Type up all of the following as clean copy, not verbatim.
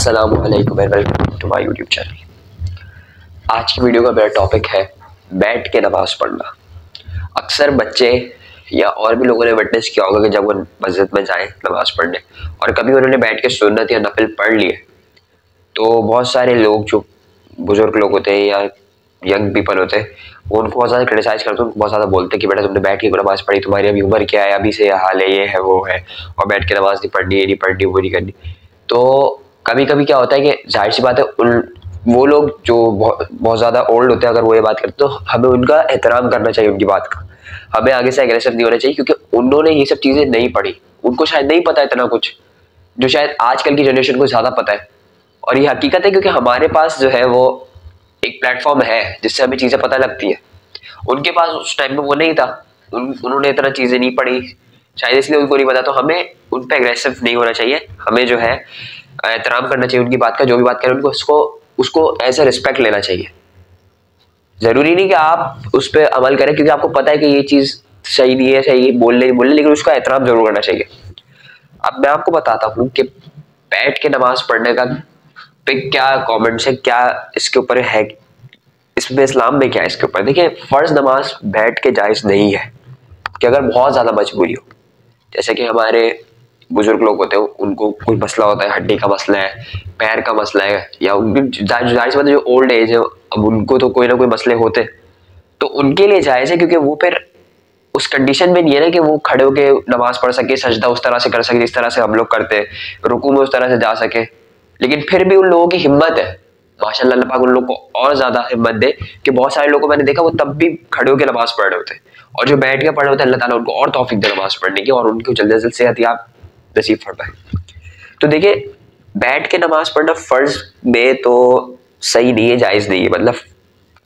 अस्सलामुअलैकुम and welcome to my YouTube channel. आज की वीडियो का मेरा टॉपिक है बैठ के नमाज पढ़ना। अक्सर बच्चे या और भी लोगों ने विटनेस किया होगा कि जब वो मस्जिद में जाएं नमाज पढ़ने और कभी उन्होंने बैठ के सुन्नत या नफिल पढ़ लिए तो बहुत सारे लोग जो बुजुर्ग लोग होते हैं या यंग पीपल होते हैं वो उनको बहुत ज़्यादा क्रिटिसाइज करते हैं, उनको बहुत ज़्यादा बोलते हैं कि बेटा तुमने बैठ के नमाज पढ़ी, तुम्हारी अभी उम्र क्या है, अभी से यह हाल है, ये है वो है, और बैठ के नमाज नहीं पढ़नी, ये नहीं पढ़नी, वो नहीं करनी। तो कभी कभी क्या होता है कि जाहिर सी बात है वो लोग जो बहुत ज़्यादा ओल्ड होते हैं अगर वो ये बात करते तो हमें उनका एहतराम करना चाहिए, उनकी बात का। हमें आगे से एग्रेसिव नहीं होना चाहिए क्योंकि उन्होंने ये सब चीज़ें नहीं पढ़ी, उनको शायद नहीं पता इतना कुछ जो शायद आजकल की जनरेशन को ज़्यादा पता है। और ये हकीकत है क्योंकि हमारे पास जो है वो एक प्लेटफॉर्म है जिससे हमें चीज़ें पता लगती है। उनके पास उस टाइम में वो नहीं था, उन्होंने इतना चीज़ें नहीं पढ़ी शायद, इसलिए उनको नहीं पता। तो हमें उन पर एग्रेसिव नहीं होना चाहिए, हमें जो है एहतराम करना चाहिए उनकी बात का। जो भी बात करें उनको उसको एज ए रिस्पेक्ट लेना चाहिए। ज़रूरी नहीं कि आप उस पर अमल करें क्योंकि आपको पता है कि ये चीज़ सही नहीं है, सही बोलने लेकिन उसका एहतराम जरूर करना चाहिए। अब मैं आपको बताता हूँ कि बैठ के नमाज पढ़ने का पे क्या कमेंट्स है, क्या इसके ऊपर है, इसमें इस्लाम में क्या है इसके ऊपर। देखिए, फर्ज नमाज बैठ के जायज़ नहीं है कि अगर बहुत ज़्यादा मजबूरी हो, जैसे कि हमारे बुजुर्ग लोग होते हैं उनको कोई मसला होता है, हड्डी का मसला है, पैर का मसला है, या उनकी जाहिर सी बात है जो ओल्ड एज है अब उनको तो कोई ना कोई मसले होते हैं, तो उनके लिए जायज़ है क्योंकि वो फिर उस कंडीशन में नहीं है ना कि वो खड़े होके नमाज पढ़ सके, सजदा उस तरह से कर सके जिस तरह से हम लोग करते हैं, रुकू में उस तरह से जा सके। लेकिन फिर भी उन लोगों की हिम्मत है, माशाल्लाह, अल्लाह पाक उन लोगों को और ज्यादा हिम्मत दे कि बहुत सारे लोगों को मैंने देखा वो तब भी खड़े होकर नमाज पढ़ रहे होते हैं, और जो बैठ के पढ़ रहे होते हैं अल्लाह ताला उनको और तौफीक दे नमाज पढ़ने की और उनको जल्द से जल्द सेहत नसीब फरमाए। तो देखिए, बैठ के नमाज पढ़ना फर्ज में तो सही नहीं है, जायज नहीं है। मतलब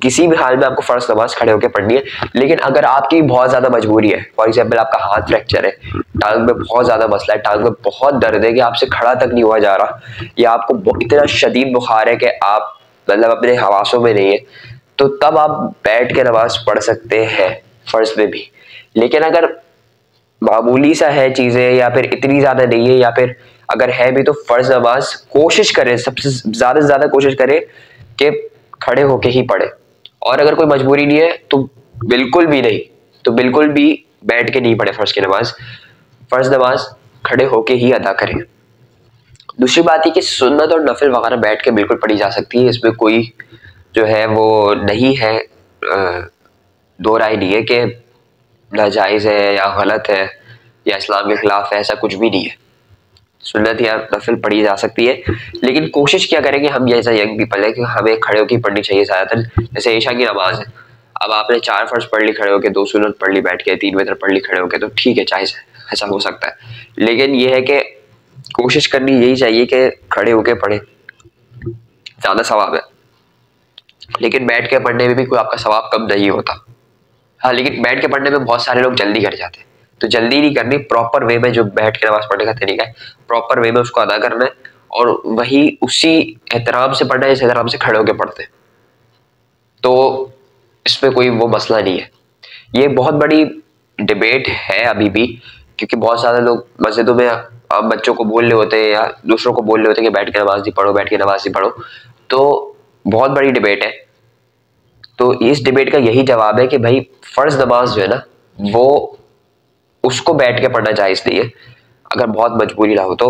किसी भी हाल में आपको फर्ज नमाज खड़े होकर पढ़नी है। लेकिन अगर आपकी बहुत ज्यादा मजबूरी है, फॉर एग्जाम्पल आपका हाथ फ्रैक्चर है, टांग में बहुत ज्यादा मसला है, टांग में बहुत दर्द है कि आपसे खड़ा तक नहीं हुआ जा रहा, या आपको इतना शदीद बुखार है कि आप मतलब अपने हवासों में नहीं है, तो तब आप बैठ के नमाज पढ़ सकते हैं फर्ज में भी। लेकिन अगर मामूली सा है चीजें या फिर इतनी ज्यादा नहीं है, या फिर अगर है भी तो फर्ज नमाज कोशिश करें, सबसे ज्यादा से ज्यादा कोशिश करें कि खड़े होके ही पढ़े। और अगर कोई मजबूरी नहीं है तो बिल्कुल भी नहीं, तो बिल्कुल भी बैठ के नहीं पढ़े फर्ज की नमाज, फर्ज नमाज खड़े होके ही अदा करें। दूसरी बात है कि सुन्नत और नफिल वगैरह बैठ के बिल्कुल पढ़ी जा सकती है, इसमें कोई जो है वो नहीं है, दो राय नहीं है कि नाजायज़ है या गलत है या इस्लाम के खिलाफ है, ऐसा कुछ भी नहीं है। सुन्नत या नफिल पढ़ी जा सकती है, लेकिन कोशिश क्या करें कि हम जैसा यंग पीपल है कि हमें खड़े होकर पढ़नी चाहिए ज़्यादातर। जैसे ईशा की नमाज है, अब आपने 4 फर्ज पढ़ ली खड़े होकर, 2 सुन्नत पढ़ ली बैठ के, 3 वितर पढ़ ली खड़े होकर, तो ठीक है, जायज़ है, ऐसा हो सकता है। लेकिन यह है कि कोशिश करनी यही चाहिए कि खड़े होकर पढ़े, ज़्यादा सवाब है। लेकिन बैठ के पढ़ने में भी कोई आपका सवाब कम नहीं होता। हाँ, लेकिन बैठ के पढ़ने में बहुत सारे लोग जल्दी कर जाते हैं, तो जल्दी नहीं करनी, प्रॉपर वे में जो बैठ के नमाज पढ़ने का तरीका है प्रॉपर वे में उसको अदा करना है, और वही उसी एहतराम से पढ़ना है जिस एहतराम से खड़े होकर पढ़ते हैं। तो इसमें कोई वो मसला नहीं है। ये बहुत बड़ी डिबेट है अभी भी, क्योंकि बहुत सारे लोग मस्जिदों में बच्चों को बोल रहे होते हैं या दूसरों को बोल रहे होते हैं कि बैठ के नमाज नहीं पढ़ो, बैठ के नमाज नहीं पढ़ो। तो बहुत बड़ी डिबेट है। तो इस डिबेट का यही जवाब है कि भाई फर्ज नमाज जो है ना वो उसको बैठ के पढ़ना जायज नहीं है अगर बहुत मजबूरी ना हो तो।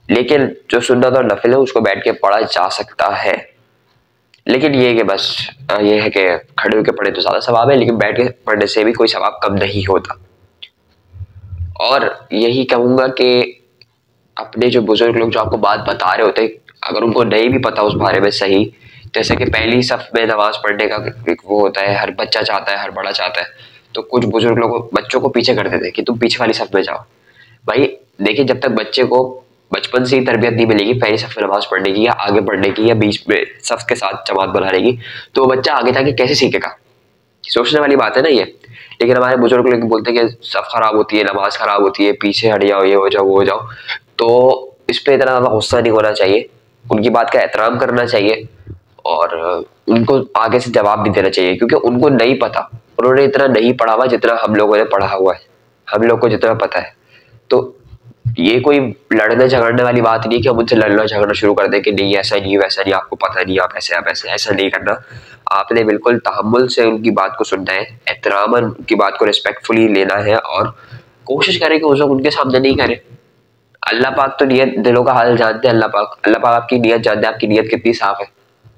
लेकिन जो सुन्नत और नफिल है उसको बैठ के पढ़ा जा सकता है। लेकिन ये कि बस ये है कि खड़े होकर पढ़े तो ज्यादा सवाब है, लेकिन बैठ के पढ़ने से भी कोई सवाब कम नहीं होता। और यही कहूंगा कि अपने जो बुजुर्ग लोग जो आपको बात बता रहे होते हैं, अगर उनको नहीं भी पता उस बारे में सही, जैसे कि पहली सफ में नमाज पढ़ने का एक वो होता है, हर बच्चा चाहता है, हर बड़ा चाहता है, तो कुछ बुजुर्ग लोग बच्चों को पीछे कर देते हैं कि तुम पीछे वाली सफ में जाओ। भाई देखिए, जब तक बच्चे को बचपन से ही तरबियत नहीं मिलेगी पहली सफ में नमाज पढ़ने की या आगे बढ़ने की या बीच में सफ के साथ जमात बनाने की, तो बच्चा आगे जाके कैसे सीखेगा? सोचने वाली बात है ना ये। लेकिन हमारे बुजुर्ग लोग बोलते हैं कि सफ खराब होती है, नमाज खराब होती है, पीछे हट जाओ, ये हो जाओ, वो हो जाओ। तो इस पे इतना ज्यादा गुस्सा नहीं होना चाहिए, उनकी बात का एहतराम करना चाहिए और उनको आगे से जवाब भी देना चाहिए, क्योंकि उनको नहीं पता, उन्होंने इतना नहीं पढ़ा हुआ जितना हम लोगों ने पढ़ा हुआ है, हम लोग को जितना पता है। तो ये कोई लड़ने झगड़ने वाली बात नहीं कि हम उनसे लड़ना झगड़ना शुरू कर दें कि नहीं ऐसा नहीं वैसा नहीं, आपको पता नहीं, आप ऐसे ऐसा नहीं करना। आपने बिल्कुल तहम्मुल से उनकी बात को सुनना है, एहतरामन उनकी बात को रिस्पेक्टफुली लेना है और कोशिश करें कि उस वक्त उनके सामने नहीं करें। अल्लाह पाक तो नियत दिलों का हाल जानते हैं। अल्लाह पाक आपकी नियत जानते हैं, आपकी नियत कितनी साफ है।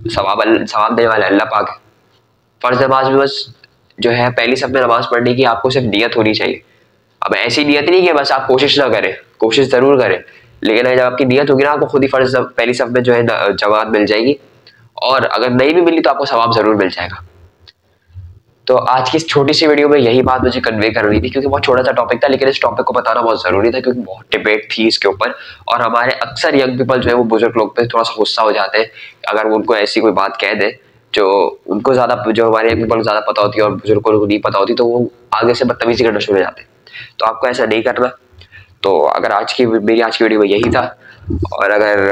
सवाब देने वाला अल्लाह पाक है। फर्ज नमाज में बस जो है पहली सफ में नमाज पढ़ने की आपको सिर्फ नियत होनी चाहिए। अब ऐसी नियत नहीं कि बस आप कोशिश ना करें, कोशिश जरूर करें, लेकिन जब आपकी नियत होगी ना आपको खुद ही फर्ज पहली सफ में जो है जमात मिल जाएगी, और अगर नहीं भी मिली तो आपको सवाब जरूर मिल जाएगा। तो आज की इस छोटी सी वीडियो में यही बात मुझे कन्वे करनी थी, क्योंकि बहुत छोटा सा टॉपिक था, लेकिन इस टॉपिक को बताना बहुत जरूरी था क्योंकि बहुत डिबेट थी इसके ऊपर। और हमारे अक्सर यंग पीपल जो है वो बुजुर्ग लोग पे थोड़ा सा गुस्सा हो जाते हैं अगर वो उनको ऐसी कोई बात कह दे जो उनको ज्यादा, जो हमारे यंग पीपल को ज्यादा पता होती है और बुजुर्ग को नहीं पता होती, तो वो आगे से बदतमीजी करना शुरू हो जाते हैं। तो आपको ऐसा नहीं करना। तो अगर मेरी आज की वीडियो में यही था, और अगर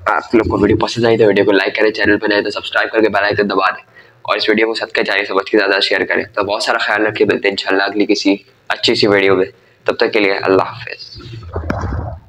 आप लोग को वीडियो पसंद आई तो वीडियो को लाइक करें, चैनल पर नए तो सब्सक्राइब करके बेल आइकन दबा दें, और इस वीडियो को सबके जाने समझ के ज़्यादा शेयर करें। तो बहुत सारा ख्याल रखिए, मिलते हैं इंशाल्लाह अगली किसी अच्छी सी वीडियो में। तब तक के लिए अल्लाह हाफिज़।